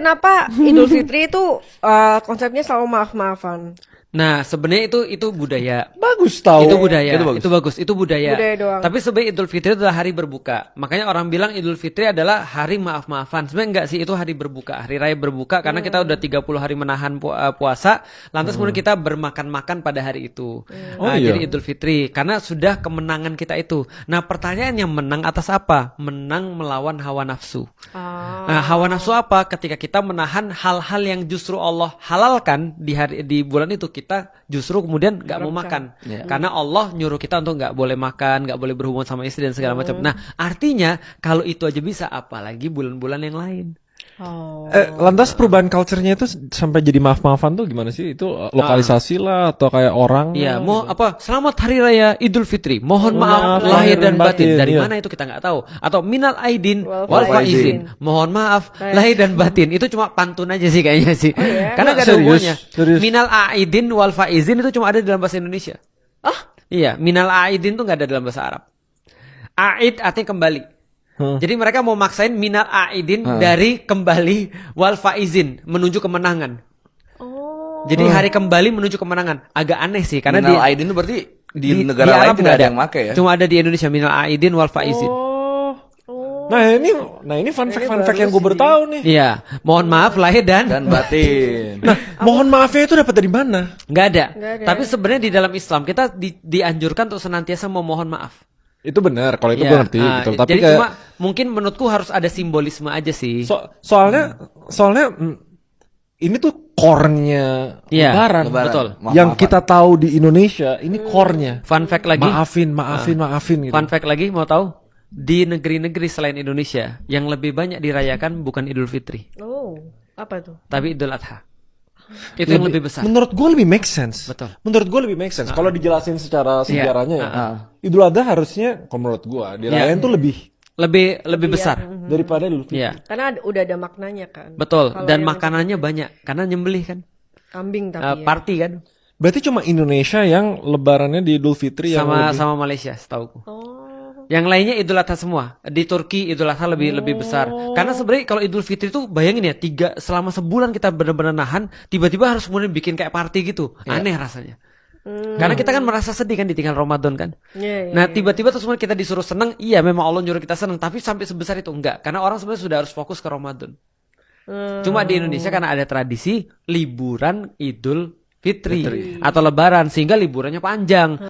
Kenapa Idul Fitri itu konsepnya selalu maaf-maafan? Nah, sebenarnya itu budaya. Bagus tahu. Itu budaya. Itu bagus. Itu bagus. Itu budaya. Budaya doang. Tapi sebenarnya Idul Fitri itu adalah hari berbuka. Makanya orang bilang Idul Fitri adalah hari maaf-maafan. Sebenarnya enggak sih, itu hari berbuka, hari raya berbuka karena kita udah 30 hari menahan puasa, lantas kemudian kita bermakan-makan pada hari itu. Oh, iya. Jadi Idul Fitri karena sudah kemenangan kita itu. Nah, pertanyaannya menang atas apa? Menang melawan hawa nafsu. Nah, hawa nafsu apa? Ketika kita menahan hal-hal yang justru Allah halalkan di bulan itu, kita justru kemudian nggak mau makan. Karena Allah nyuruh kita untuk nggak boleh makan, nggak boleh berhubungan sama istri dan segala macam. Nah, artinya kalau itu aja bisa, apalagi bulan-bulan yang lain. Lantas perubahan culture-nya itu sampai jadi maaf-maafan tuh gimana sih? Itu lokalisasi lah atau kayak orang? Iya, mau apa? Selamat Hari Raya Idul Fitri. Mohon maaf lahir dan batin. Dari mana itu kita nggak tahu. Atau minal aidin wal faizin. Mohon maaf lahir dan batin. Itu cuma pantun aja sih kayaknya sih. Karena nggak ada hubungannya. Minal aidin wal faizin itu cuma ada dalam bahasa Indonesia. Iya, minal aidin tuh nggak ada dalam bahasa Arab. Aid artinya kembali. Jadi mereka mau maksain minal aidin dari kembali wal faizin menuju kemenangan. Jadi hari kembali menuju kemenangan. Agak aneh sih karena minal aidin itu berarti di negara lain tidak ada yang make ya. Cuma ada di Indonesia minal aidin wal faizin. Nah ini fun fact yang gue baru tahu nih. Iya, mohon maaf lahir dan batin. Nah, mohon maafnya itu dapat dari mana? Nggak ada. Tapi sebenarnya di dalam Islam kita dianjurkan untuk senantiasa memohon maaf. Itu benar, kalau itu gue ngerti gitu. Tapi jadi kayak, cuma mungkin menurutku harus ada simbolisme aja sih. Soalnya ini tuh core-nya Lebaran. Betul. Yang kita tahu di Indonesia ini core-nya. Fun fact lagi. Maafin gitu. Fun fact lagi, mau tahu? Di negeri-negeri selain Indonesia yang lebih banyak dirayakan bukan Idul Fitri. Apa tuh? Tapi Idul Adha. Itu yang lebih besar. Menurut gue lebih make sense. Betul. Menurut gue lebih make sense. Kalau dijelasin secara sejarahnya ya. Idul Adha harusnya, kalau menurut gue, dirayain tuh lebih besar daripada Idul Fitri. Karena udah ada maknanya kan. Betul. Dan makanannya banyak karena nyembelih kan. Kambing tapi party kan. Berarti cuma Indonesia yang lebarannya di Idul Fitri sama Malaysia setauku. Yang lainnya Idul Adha semua. Di Turki Idul Adha lebih besar. Karena sebenarnya kalau Idul Fitri itu bayangin ya, selama sebulan kita benar-benar nahan, tiba-tiba harus kemudian bikin kayak party gitu. Aneh rasanya. Karena kita kan merasa sedih kan ditinggal Ramadan kan. Nah, tiba-tiba terus kita disuruh seneng. Iya, memang Allah nyuruh kita seneng, tapi sampai sebesar itu enggak. Karena orang sebenarnya sudah harus fokus ke Ramadan. Cuma di Indonesia karena ada tradisi liburan Idul Fitri atau Lebaran sehingga liburannya panjang.